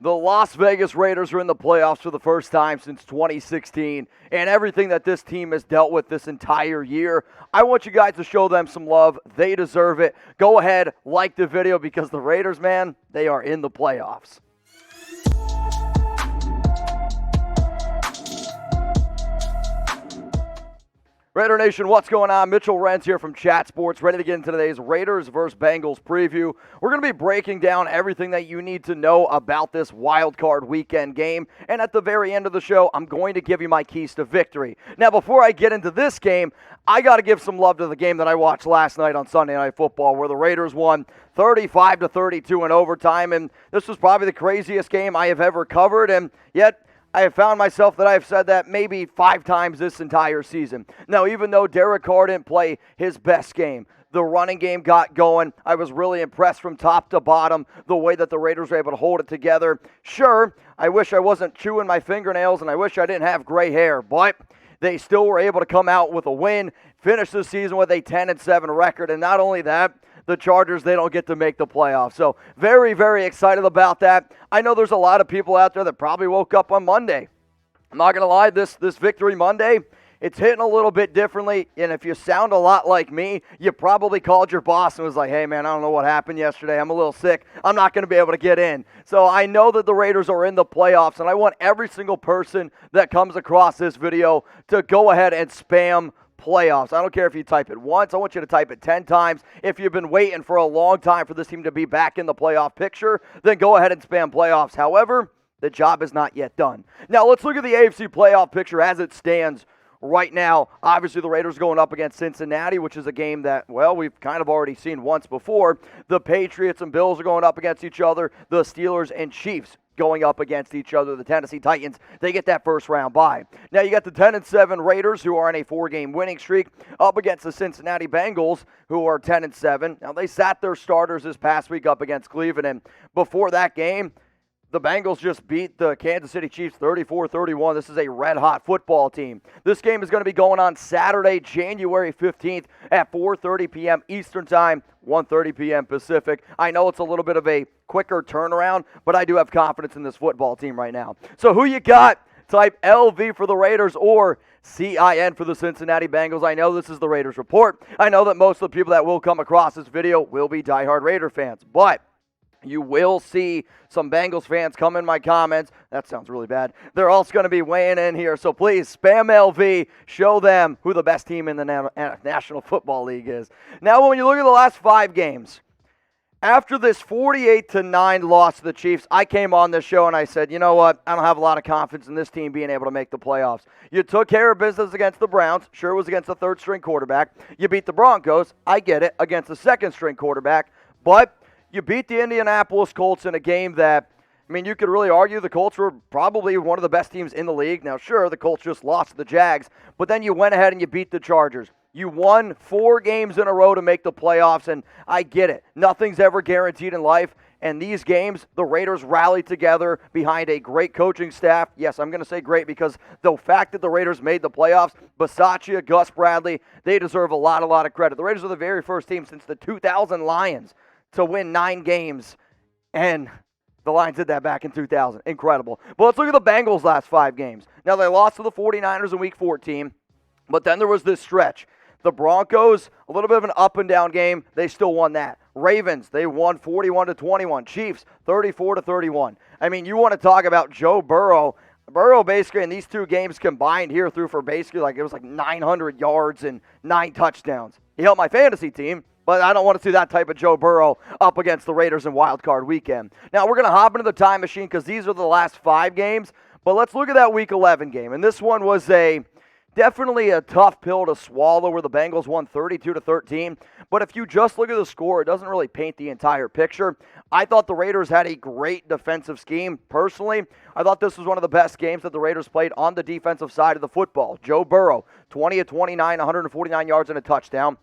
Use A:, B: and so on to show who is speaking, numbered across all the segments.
A: The Las Vegas Raiders are in the playoffs for the first time since 2016, and everything that this team has dealt with this entire year, I want you guys to show them some love. They deserve it. Go ahead, like the video, because the Raiders, man, they are in the playoffs. Raider Nation, what's going on? Mitchell Renz here from Chat Sports, ready to get into today's Raiders vs. Bengals preview. We're going to be breaking down everything that you need to know about this wild card weekend game, and at the very end of the show, I'm going to give you my keys to victory. Now, before I get into this game, I got to give some love to the game that I watched last night on Sunday Night Football, where the Raiders won 35-32 in overtime, and this was probably the craziest game I have ever covered, and yet I have found myself that I have said that maybe 5 times this entire season. Now, even though Derek Carr didn't play his best game, the running game got going. I was really impressed from top to bottom, the way that the Raiders were able to hold it together. Sure, I wish I wasn't chewing my fingernails, and I wish I didn't have gray hair, but they still were able to come out with a win, finish the season with a 10-7 record, and not only that, the Chargers, they don't get to make the playoffs. So very, very excited about that. I know there's a lot of people out there that probably woke up on Monday. I'm not going to lie, this Victory Monday, it's hitting a little bit differently, and if you sound a lot like me, you probably called your boss and was like, hey, man, I don't know what happened yesterday. I'm a little sick. I'm not going to be able to get in. So I know that the Raiders are in the playoffs, and I want every single person that comes across this video to go ahead and spam playoffs. I don't care if you type it once. I want you to type it 10 times. If you've been waiting for a long time for this team to be back in the playoff picture, then go ahead and spam playoffs. However, the job is not yet done. Now, let's look at the AFC playoff picture as it stands right now. Obviously, the Raiders going up against Cincinnati, which is a game that, well, we've kind of already seen once before. The Patriots and Bills are going up against each other. The Steelers and Chiefs going up against each other. The Tennessee Titans, they get that first round bye. Now you got the 10-7 Raiders, who are on a 4-game winning streak, up against the Cincinnati Bengals, who are 10-7. Now they sat their starters this past week up against Cleveland, and before that game, the Bengals just beat the Kansas City Chiefs 34-31. This is a red-hot football team. This game is going to be going on Saturday, January 15th at 4:30 p.m. Eastern Time, 1:30 p.m. Pacific. I know it's a little bit of a quicker turnaround, but I do have confidence in this football team right now. So who you got? Type LV for the Raiders or CIN for the Cincinnati Bengals. I know this is the Raiders Report. I know that most of the people that will come across this video will be diehard Raider fans, but you will see some Bengals fans come in my comments. That sounds really bad. They're also going to be weighing in here. So please, spam LV. Show them who the best team in the National Football League is. Now, when you look at the last 5 games, after this 48-9 loss to the Chiefs, I came on this show and I said, you know what? I don't have a lot of confidence in this team being able to make the playoffs. You took care of business against the Browns. Sure, it was against the third-string quarterback. You beat the Broncos. I get it, against the second-string quarterback. But you beat the Indianapolis Colts in a game that, I mean, you could really argue the Colts were probably one of the best teams in the league. Now, sure, the Colts just lost to the Jags, but then you went ahead and you beat the Chargers. You won 4 games in a row to make the playoffs, and I get it. Nothing's ever guaranteed in life, and these games, the Raiders rallied together behind a great coaching staff. Yes, I'm going to say great because the fact that the Raiders made the playoffs, Bisaccia, Gus Bradley, they deserve a lot of credit. The Raiders are the very first team since the 2000 Lions to win 9 games, and the Lions did that back in 2000. Incredible. But let's look at the Bengals' last 5 games. Now, they lost to the 49ers in Week 14, but then there was this stretch. The Broncos, a little bit of an up-and-down game. They still won that. Ravens, they won 41-21. Chiefs, 34-31. I mean, you want to talk about Joe Burrow. Burrow basically in these 2 games combined here threw for basically it was like 900 yards and 9 touchdowns. He helped my fantasy team, but I don't want to see that type of Joe Burrow up against the Raiders in Wild Card Weekend. Now, we're going to hop into the time machine because these are the last 5 games. But let's look at that Week 11 game. And this one was definitely a tough pill to swallow where the Bengals won 32-13. But if you just look at the score, it doesn't really paint the entire picture. I thought the Raiders had a great defensive scheme. Personally, I thought this was one of the best games that the Raiders played on the defensive side of the football. Joe Burrow, 20-29, 149 yards and a touchdown.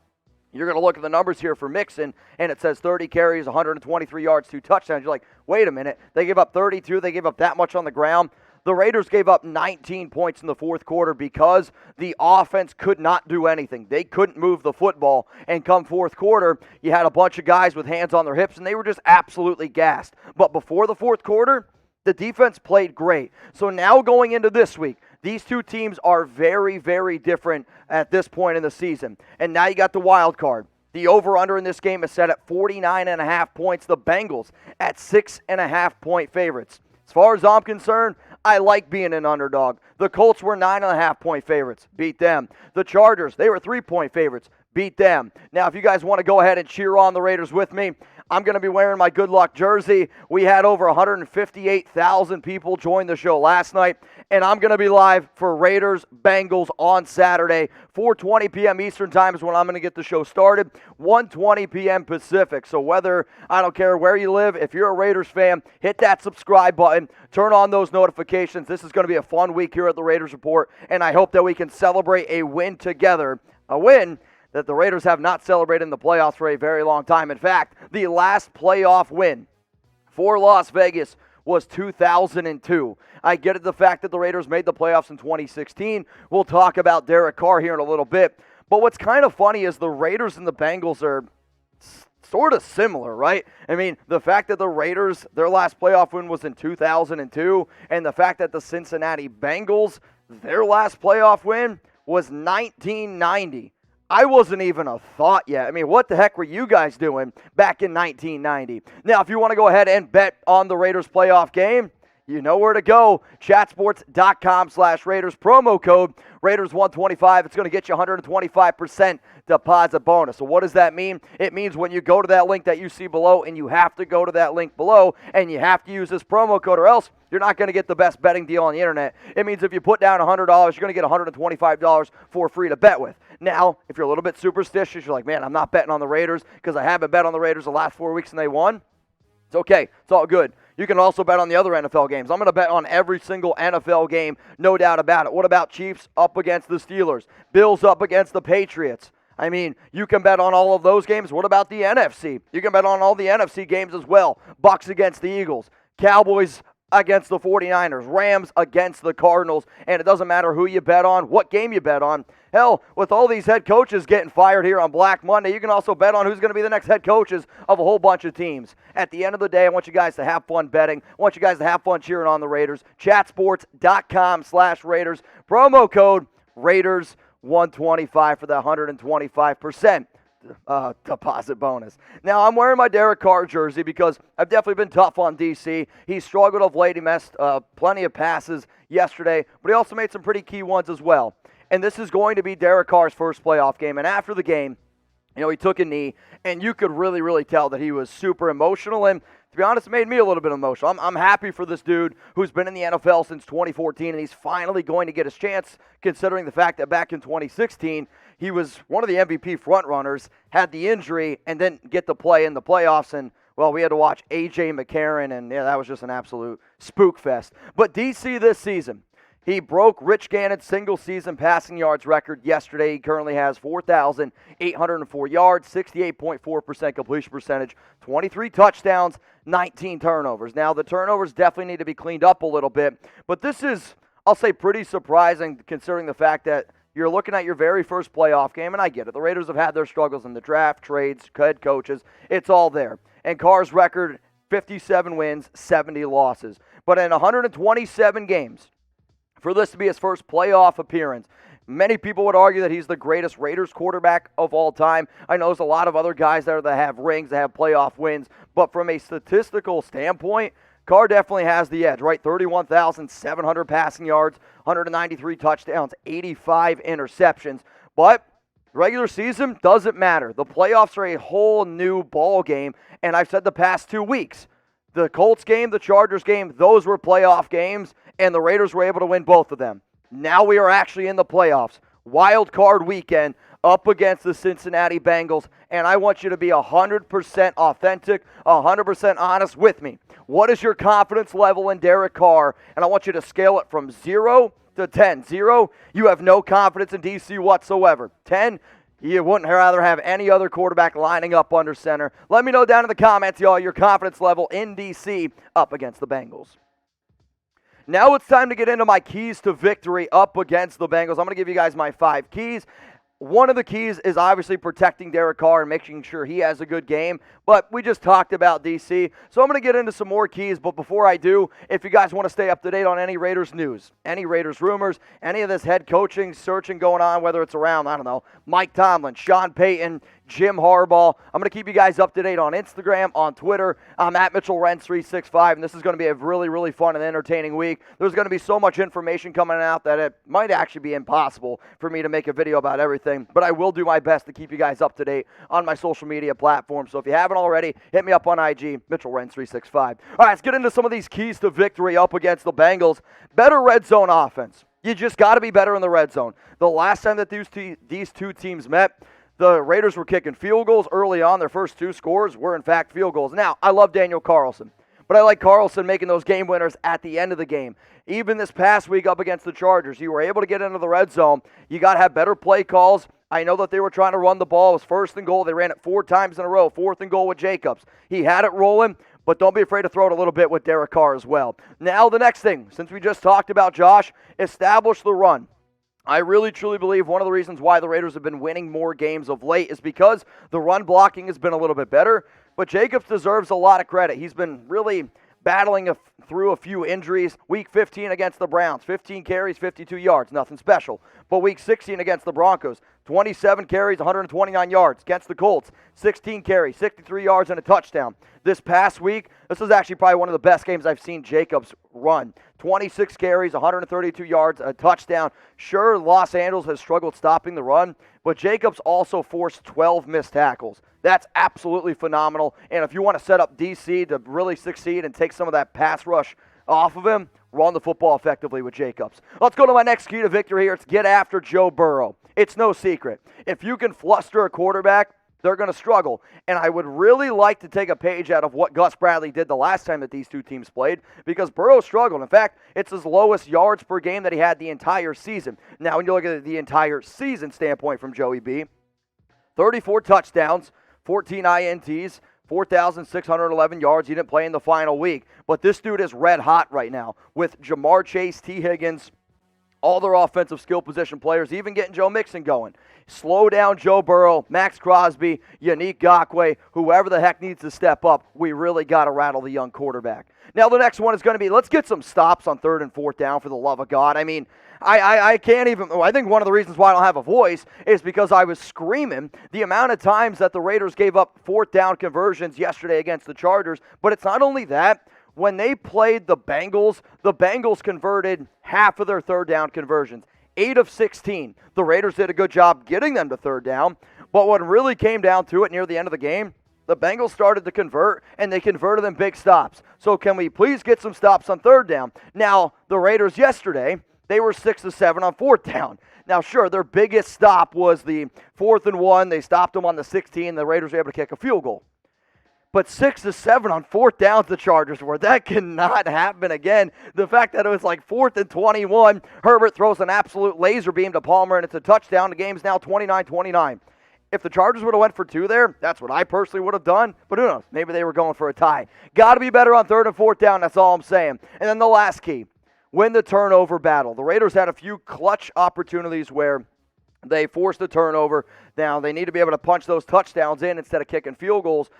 A: You're going to look at the numbers here for Mixon, and it says 30 carries, 123 yards, 2 touchdowns. You're like, wait a minute. They gave up 32. They gave up that much on the ground. The Raiders gave up 19 points in the fourth quarter because the offense could not do anything. They couldn't move the football. And come fourth quarter, you had a bunch of guys with hands on their hips, and they were just absolutely gassed. But before the fourth quarter, The defense played great. So now going into this week, these two teams are very, very different at this point in the season. And now you got the wild card. The over-under in this game is set at 49.5 points. The Bengals at 6.5-point favorites. As far as I'm concerned, I like being an underdog. The Colts were 9.5-point favorites. Beat them. The Chargers, they were 3-point favorites. Beat them. Now, if you guys want to go ahead and cheer on the Raiders with me, I'm going to be wearing my good luck jersey. We had over 158,000 people join the show last night, and I'm going to be live for Raiders Bengals on Saturday. 4:20 p.m. Eastern Time is when I'm going to get the show started. 1:20 p.m. Pacific. So I don't care where you live, if you're a Raiders fan, hit that subscribe button. Turn on those notifications. This is going to be a fun week here at the Raiders Report, and I hope that we can celebrate a win together. A win that the Raiders have not celebrated in the playoffs for a very long time. In fact, the last playoff win for Las Vegas was 2002. I get it, the fact that the Raiders made the playoffs in 2016. We'll talk about Derek Carr here in a little bit. But what's kind of funny is the Raiders and the Bengals are sort of similar, right? I mean, the fact that the Raiders, their last playoff win was in 2002, and the fact that the Cincinnati Bengals, their last playoff win was 1990. I wasn't even a thought yet. I mean, what the heck were you guys doing back in 1990? Now, if you want to go ahead and bet on the Raiders playoff game, you know where to go. Chatsports.com/Raiders. Promo code Raiders125. It's going to get you 125% deposit bonus. So what does that mean? It means when you go to that link that you see below, and you have to go to that link below, and you have to use this promo code, or else you're not going to get the best betting deal on the internet. It means if you put down $100, you're going to get $125 for free to bet with. Now, if you're a little bit superstitious, you're like, man, I'm not betting on the Raiders because I haven't bet on the Raiders the last 4 weeks and they won. It's okay. It's all good. You can also bet on the other NFL games. I'm going to bet on every single NFL game, no doubt about it. What about Chiefs up against the Steelers? Bills up against the Patriots? I mean, you can bet on all of those games. What about the NFC? You can bet on all the NFC games as well. Bucks against the Eagles. Cowboys against the 49ers, Rams against the Cardinals, and it doesn't matter who you bet on, what game you bet on. Hell, with all these head coaches getting fired here on Black Monday, you can also bet on who's going to be the next head coaches of a whole bunch of teams. At the end of the day, I want you guys to have fun betting. I want you guys to have fun cheering on the Raiders. Chatsports.com/Raiders. Promo code Raiders125 for the 125% deposit bonus. Now, I'm wearing my Derek Carr jersey because I've definitely been tough on DC. He struggled of late. He missed plenty of passes yesterday, but he also made some pretty key ones as well. And this is going to be Derek Carr's first playoff game. And after the game, you know, he took a knee, and you could really, really tell that he was super emotional. And to be honest, it made me a little bit emotional. I'm happy for this dude who's been in the NFL since 2014, and he's finally going to get his chance, considering the fact that back in 2016, he was one of the MVP frontrunners, had the injury, and didn't get to play in the playoffs. And, well, we had to watch A.J. McCarron, and, yeah, that was just an absolute spook fest. But D.C. this season, he broke Rich Gannon's single-season passing yards record yesterday. He currently has 4,804 yards, 68.4% completion percentage, 23 touchdowns, 19 turnovers. Now, the turnovers definitely need to be cleaned up a little bit, but this is, I'll say, pretty surprising considering the fact that you're looking at your very first playoff game, and I get it. The Raiders have had their struggles in the draft, trades, head coaches. It's all there. And Carr's record, 57 wins, 70 losses. But in 127 games, for this to be his first playoff appearance, many people would argue that he's the greatest Raiders quarterback of all time. I know there's a lot of other guys there that have rings, that have playoff wins, but from a statistical standpoint, Carr definitely has the edge, right? 31,700 passing yards, 193 touchdowns, 85 interceptions. But regular season doesn't matter. The playoffs are a whole new ball game, and I've said the past 2 weeks, the Colts game, the Chargers game, those were playoff games, and the Raiders were able to win both of them. Now we are actually in the playoffs. Wild card weekend up against the Cincinnati Bengals, and I want you to be 100% authentic, 100% honest with me. What is your confidence level in Derek Carr? And I want you to scale it from 0 to 10. 0, you have no confidence in DC whatsoever. 10, you wouldn't rather have any other quarterback lining up under center. Let me know down in the comments, y'all, your confidence level in DC up against the Bengals. Now it's time to get into my keys to victory up against the Bengals. I'm going to give you guys my 5 keys. one of the keys is obviously protecting Derek Carr and making sure he has a good game, but we just talked about DC, so I'm going to get into some more keys, but before I do, if you guys want to stay up to date on any Raiders news, any Raiders rumors, any of this head coaching, searching going on, whether it's around, I don't know, Mike Tomlin, Sean Payton, Jim Harbaugh, I'm going to keep you guys up to date on Instagram, on Twitter. I'm at Mitchell Renz 365, and this is going to be a really, really fun and entertaining week. There's going to be so much information coming out that it might actually be impossible for me to make a video about everything, but I will do my best to keep you guys up to date on my social media platforms. So if you haven't already, hit me up on IG, Mitchell Renz 365. All right, let's get into some of these keys to victory up against the Bengals. Better red zone offense. You just got to be better in the red zone. The last time that these two teams met, the Raiders were kicking field goals early on. Their first two scores were, in fact, field goals. Now, I love Daniel Carlson, but I like Carlson making those game winners at the end of the game. Even this past week up against the Chargers, you were able to get into the red zone. You got to have better play calls. I know that they were trying to run the ball. It was 1st and goal. They ran it 4 times in a row. 4th and goal with Jacobs. He had it rolling, but don't be afraid to throw it a little bit with Derek Carr as well. Now, the next thing, since we just talked about Josh, establish the run. I really, truly believe one of the reasons why the Raiders have been winning more games of late is because the run blocking has been a little bit better, but Jacobs deserves a lot of credit. He's been really battling through a few injuries. Week 15 against the Browns, 15 carries, 52 yards, nothing special. But week 16 against the Broncos, 27 carries, 129 yards. Against the Colts, 16 carries, 63 yards, and a touchdown. This past week, this is actually probably one of the best games I've seen Jacobs run. 26 carries, 132 yards, a touchdown. Sure, Los Angeles has struggled stopping the run, but Jacobs also forced 12 missed tackles. That's absolutely phenomenal. And if you want to set up DC to really succeed and take some of that pass rush off of him, run the football effectively with Jacobs. Let's go to my next key to victory here. It's get after Joe Burrow. It's no secret. If you can fluster a quarterback, they're going to struggle. And I would really like to take a page out of what Gus Bradley did the last time that these two teams played, because Burrow struggled. In fact, it's his lowest yards per game that he had the entire season. Now, when you look at the entire season standpoint from Joey B, 34 touchdowns, 14 INTs, 4,611 yards. He didn't play in the final week. But this dude is red hot right now with Jamar Chase, T. Higgins, all their offensive skill position players, even getting Joe Mixon going. Slow down Joe Burrow, Max Crosby, Yannick Ngakoue, whoever the heck needs to step up. We really got to rattle the young quarterback. Now, the next one is going to be, let's get some stops on 3rd and 4th down, for the love of God. I mean, I can't even, I think one of the reasons why I don't have a voice is because I was screaming the amount of times that the Raiders gave up 4th down conversions yesterday against the Chargers. But it's not only that. When they played the Bengals converted half of their 3rd down conversions. 8 of 16. The Raiders did a good job getting them to 3rd down. But what really came down to it near the end of the game, the Bengals started to convert, and they converted them big stops. So can we please get some stops on 3rd down? Now, the Raiders yesterday, they were 6 of 7 on 4th down. Now, sure, their biggest stop was the 4th and 1. They stopped them on the 16. The Raiders were able to kick a field goal. But 6 of 7 on 4th downs the Chargers were. That cannot happen again. The fact that it was like 4th and 21, Herbert throws an absolute laser beam to Palmer, and it's a touchdown. The game's now 29-29. If the Chargers would have went for 2 there, that's what I personally would have done. But who knows? Maybe they were going for a tie. Got to be better on 3rd and 4th down. That's all I'm saying. And then the last key, win the turnover battle. The Raiders had a few clutch opportunities where they forced the turnover. Now, they need to be able to punch those touchdowns in instead of kicking field goals.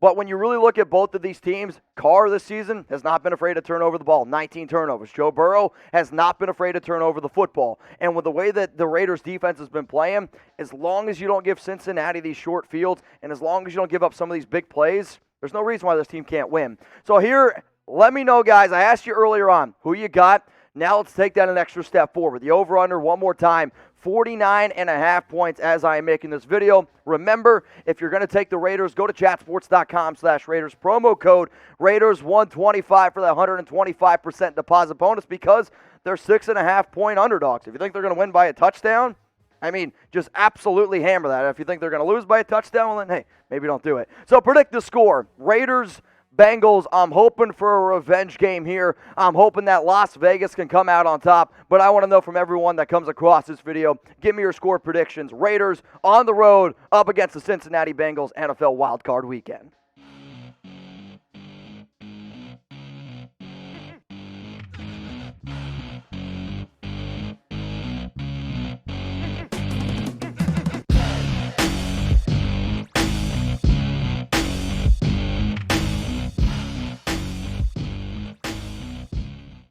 A: But when you really look at both of these teams, Carr this season has not been afraid to turn over the ball, 19 turnovers. Joe Burrow has not been afraid to turn over the football. And with the way that the Raiders defense has been playing, as long as you don't give Cincinnati these short fields, and as long as you don't give up some of these big plays, there's no reason why this team can't win. So here, let me know, guys. I asked you earlier on who you got. Now let's take that an extra step forward. The over-under one more time. 49.5 points as I am making this video. Remember, if you're going to take the Raiders, go to chatsports.com/Raiders. Promo code Raiders125 for that 125% deposit bonus, because they're 6.5-point underdogs. If you think they're going to win by a touchdown, I mean, just absolutely hammer that. If you think they're going to lose by a touchdown, well then, hey, maybe don't do it. So predict the score. Raiders, Bengals, I'm hoping for a revenge game here. I'm hoping that Las Vegas can come out on top. But I want to know from everyone that comes across this video, give me your score predictions. Raiders on the road up against the Cincinnati Bengals NFL Wild Card Weekend.